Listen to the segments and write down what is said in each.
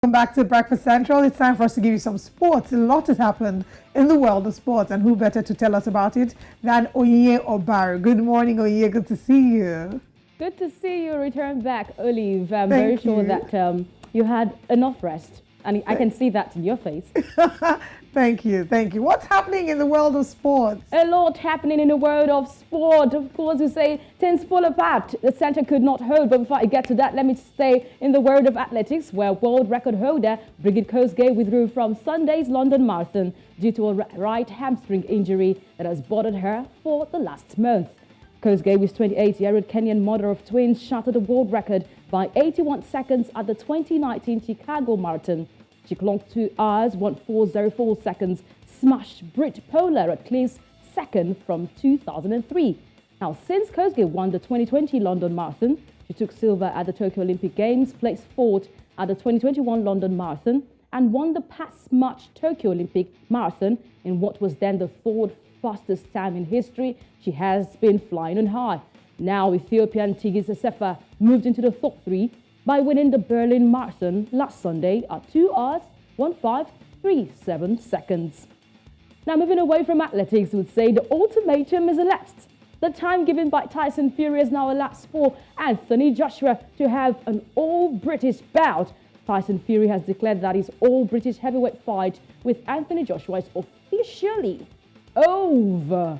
Welcome back to Breakfast Central. It's time for us to give you some sports. A lot has happened in the world of sports, and who better to tell us about it than Oye Obaru. Good morning, Oye. Good to see you. Good to see you return back, Olive. I'm very sure that you had enough rest, and I can see that in your face. Thank you. What's happening in the world of sports? A lot happening in the world of sport. Of course, we say things fall apart. The center could not hold, but before I get to that, let me stay in the world of athletics, where world record holder Brigid Kosgei withdrew from Sunday's London Marathon due to a right hamstring injury that has bothered her for the last month. Kosgei, with 28-year-old Kenyan mother of twins, shattered the world record by 81 seconds at the 2019 Chicago Marathon. She clocked 2 hours, 1404 seconds, smashed Brit Polar at least second from 2003. Now, since Kosgei won the 2020 London Marathon, she took silver at the Tokyo Olympic Games, placed fourth at the 2021 London Marathon, and won the past March Tokyo Olympic Marathon in what was then the fourth fastest time in history. She has been flying on high. Now, Ethiopian Tigist Assefa moved into the top 3 by winning the Berlin Marathon last Sunday at 2 hours, 1537 seconds. Now, moving away from athletics, would say the ultimatum is elapsed. The time given by Tyson Fury is now elapsed for Anthony Joshua to have an all-British bout. Tyson Fury has declared that his all-British heavyweight fight with Anthony Joshua is officially over.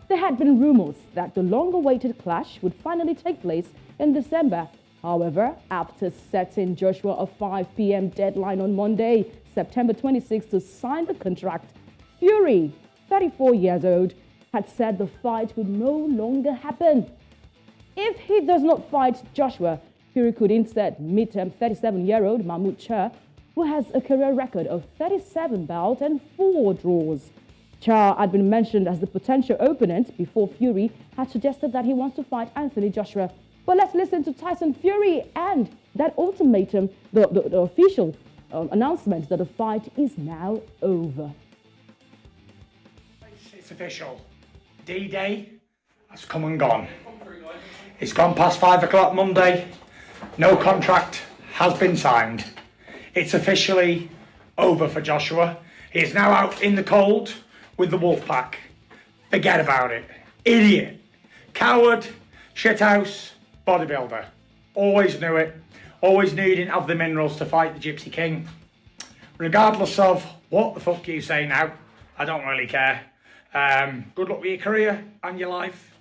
There had been rumours that the long-awaited clash would finally take place in December. However, after setting Joshua a 5 p.m. deadline on Monday, September 26 to sign the contract, Fury, 34 years old, had said the fight would no longer happen. If he does not fight Joshua, Fury could instead meet 37-year-old Mahmoud Shah, who has a career record of 37 bouts and 4 draws. Shah had been mentioned as the potential opponent before Fury had suggested that he wants to fight Anthony Joshua. But let's listen to Tyson Fury and that ultimatum, the official announcement that the fight is now over. It's official. D-Day has come and gone. It's gone past 5 o'clock Monday. No contract has been signed. It's officially over for Joshua. He is now out in the cold with the Wolfpack. Forget about it. Idiot. Coward. Shithouse. Bodybuilder. Always knew it. Always needing of the minerals to fight the Gypsy King. Regardless of what the fuck you say now, I don't really care. Good luck with your career and your life.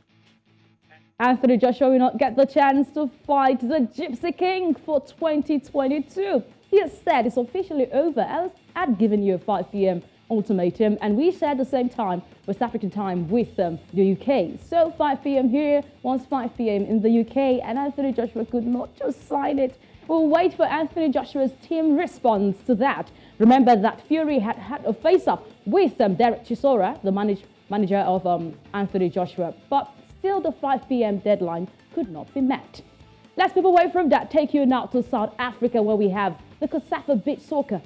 Anthony Joshua will not get the chance to fight the Gypsy King for 2022. He has said it's officially over. I had given you a 5 p.m. ultimatum, and we shared the same time, West African time, with the UK. So 5 p.m. here was 5 p.m. in the UK, and Anthony Joshua could not just sign it. We'll wait for Anthony Joshua's team response to that. Remember that Fury had a face-off with Derek Chisora, the manager of Anthony Joshua, but still the 5 p.m. deadline could not be met. Let's move away from that, take you now to South Africa, where we have the Kosafa Beach Soccer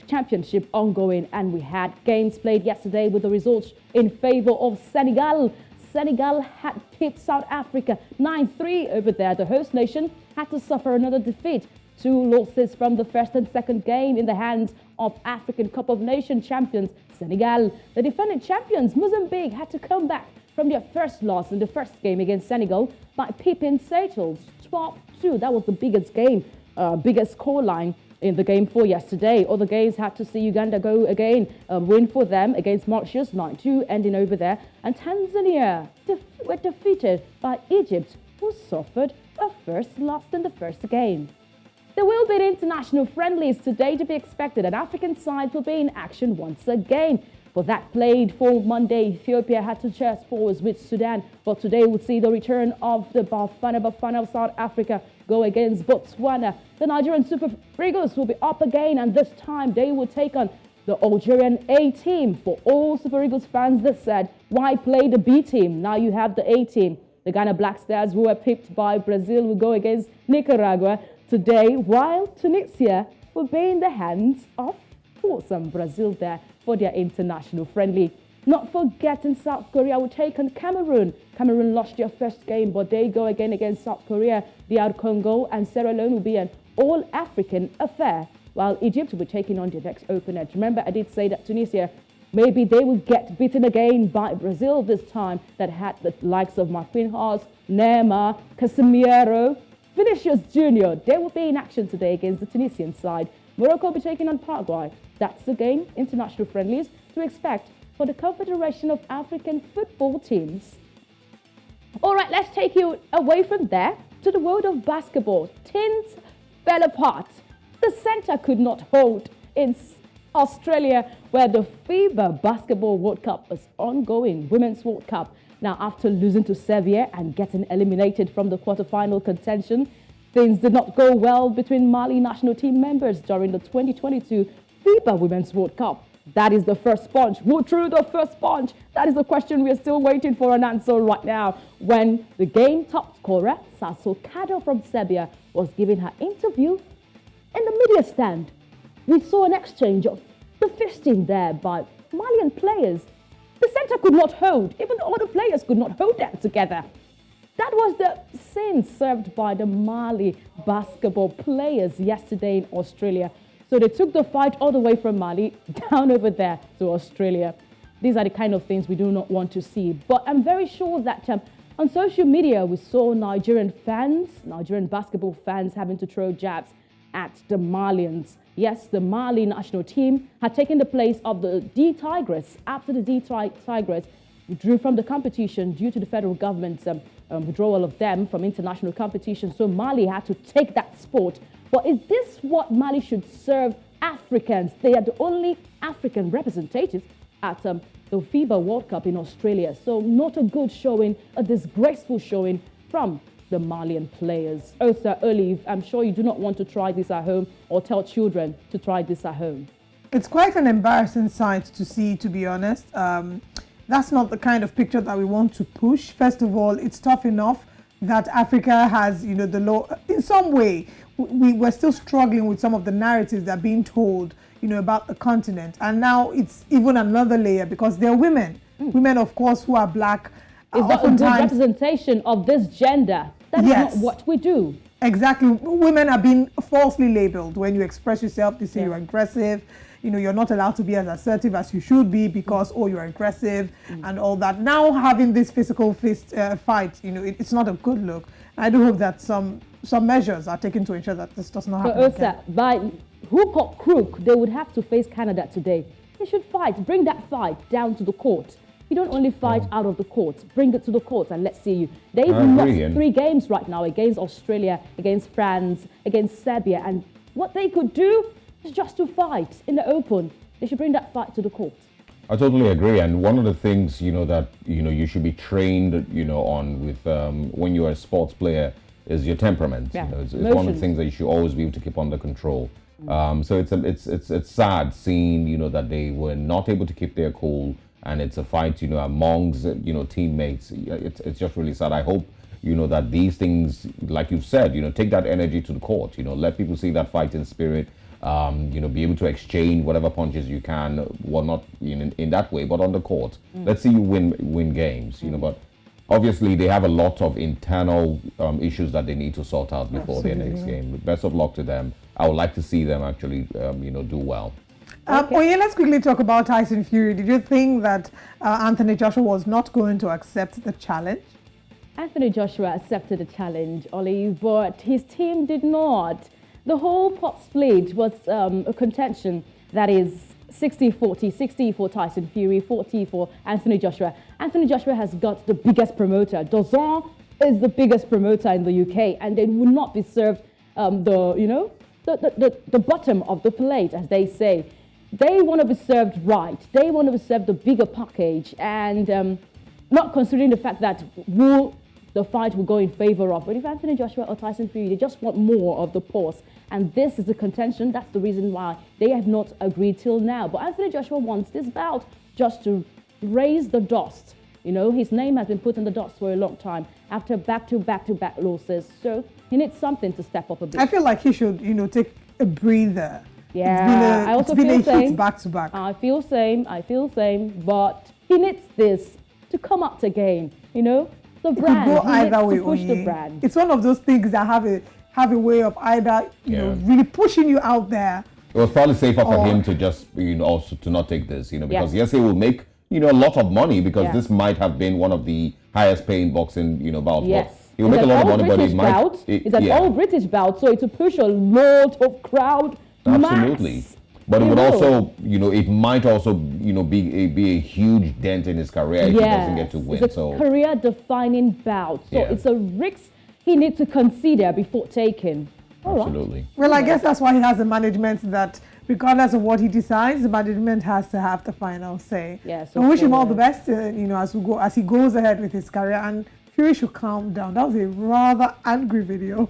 Championship ongoing, and we had games played yesterday with the results in favor of Senegal. Senegal had pipped South Africa 9-3 over there. The host nation had to suffer another defeat. 2 losses from the first and second game in the hands of African Cup of Nations champions Senegal. The defending champions Mozambique had to come back from their first loss in the first game against Senegal by pipping Seychelles 12-2. That was the biggest game, biggest scoreline in the game for yesterday. Other games had to see Uganda go again, win for them against Mauritius 9-2, ending over there. And Tanzania were defeated by Egypt, who suffered a first loss in the first game. There will be international friendlies today to be expected, and African sides will be in action once again. For that played for Monday, Ethiopia had to share scores with Sudan, but today we'll see the return of the Bafana of South Africa go against Botswana. The Nigerian Super Eagles will be up again, and this time they will take on the Algerian A team. For all Super Eagles fans that said, why play the B team? Now you have the A team. The Ghana Black Stars, who were pipped by Brazil, will go against Nicaragua today, while Tunisia will be in the hands of awesome Brazil there for their international friendly. Not forgetting South Korea will take on Cameroon. Cameroon lost their first game, but they go again against South Korea. DR Congo and Sierra Leone will be an all-African affair while Egypt will be taking on their next opponent. Remember, I did say that Tunisia, maybe they will get beaten again by Brazil this time, that had the likes of Marquinhos, Neymar, Casemiro, Vinicius Jr. They will be in action today against the Tunisian side. Morocco will be taking on Paraguay. That's the game, international friendlies, to expect for the Confederation of African Football Teams. All right, let's take you away from there to the world of basketball. Teams fell apart. The center could not hold in Australia, where the FIBA Basketball World Cup is ongoing, Women's World Cup. Now, after losing to Serbia and getting eliminated from the quarterfinal contention, things did not go well between Mali national team members during the 2022 FIBA Women's World Cup. That is the first sponge. Who threw the first sponge? That is the question we are still waiting for an answer right now. When the game top scorer, Saso Kado from Serbia, was giving her interview in the media stand, we saw an exchange of the fisting there by Malian players. The center could not hold. Even the other players could not hold that together. That was the scene served by the Mali basketball players yesterday in Australia. So they took the fight all the way from Mali down over there to Australia. These are the kind of things we do not want to see. But I'm very sure that on social media, we saw Nigerian basketball fans having to throw jabs at the Malians. Yes, the Mali national team had taken the place of the D Tigers after the D Tigers withdrew from the competition due to the federal government's withdrawal of them from international competition. So Mali had to take that sport. But is this what Mali should serve Africans? They are the only African representatives at the FIBA World Cup in Australia. So not a good showing, a disgraceful showing from the Malian players. Oh, Sir Olive, I'm sure you do not want to try this at home or tell children to try this at home. It's quite an embarrassing sight to see, to be honest. That's not the kind of picture that we want to push. First of all, it's tough enough that Africa has, the law. In some way, we're still struggling with some of the narratives that are being told, about the continent. And now it's even another layer because they're women. Women, of course, who are black. Is that a good representation of this gender? That's not what we do. Exactly. Women are being falsely labeled. When you express yourself, they say you're aggressive. You're not allowed to be as assertive as you should be because, you're aggressive and all that. Now having this physical fight, it's not a good look. I do hope that some measures are taken to ensure that this does not happen again. By hook or crook, they would have to face Canada today. They should fight. Bring that fight down to the court. You don't only fight out of the court. Bring it to the court and let's see you. They've lost 3 games right now against Australia, against France, against Serbia. And what they could do is just to fight in the open. They should bring that fight to the court. I totally agree. And one of the things, that, you should be trained, on with when you're a sports player is your temperament. Yeah. It's one of the things that you should always be able to keep under control. So it's sad seeing, that they were not able to keep their cool. And it's a fight, amongst, teammates. It's just really sad. I hope, that these things, like you've said, take that energy to the court. Let people see that fighting spirit. Be able to exchange whatever punches you can. Well, not in that way, but on the court. Let's see you win games. But obviously they have a lot of internal issues that they need to sort out before their next game. Best of luck to them. I would like to see them actually, do well. Let's quickly talk about Tyson Fury. Did you think that Anthony Joshua was not going to accept the challenge? Anthony Joshua accepted the challenge, Olive, but his team did not. The whole pot split was a contention that is 60-40, 60 for Tyson Fury, 40 for Anthony Joshua. Anthony Joshua has got the biggest promoter. DAZN is the biggest promoter in the UK, and they will not be served the bottom of the plate, as they say. They want to be served right. They want to be served the bigger package, and not considering the fact that the fight will go in favor of. But if Anthony Joshua or Tyson Fury, they just want more of the pause. And this is the contention. That's the reason why they have not agreed till now. But Anthony Joshua wants this bout just to raise the dust. His name has been put in the dust for a long time after back-to-back losses. So he needs something to step up a bit. I feel like he should, take a breather. Yeah, it's been a hit back-to-back. I feel same. But he needs this to come up again. The brand. It could go either way. To push the brand. It's one of those things that have a way of either, really pushing you out there It was probably safer for Or- him to just, also to not take this, because Yeah. yes, he will make, a lot of money because Yeah. this might have been one of the highest paying boxing, bouts. Yes. But he will make a lot of money, but British it might. bout. It's an yeah, all British bout, so it will push a lot of crowd. absolutely. mass. But it It would will. also, it might also, be a huge dent in his career if he doesn't get to win. It's a So career-defining bout. So Yeah. it's a risk he needs to consider before taking. All right. absolutely. Well, I guess that's why he has a management that, regardless of what he decides, the management has to have the final say. Yes, So of I wish him all the course. best, as he goes ahead with his career. And Fury should calm down. That was a rather angry video.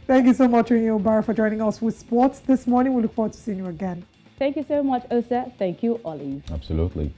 Thank you so much, Bar, for joining us with sports this morning. We look forward to seeing you again. Thank you so much, Osa. Thank you, Olive. Absolutely.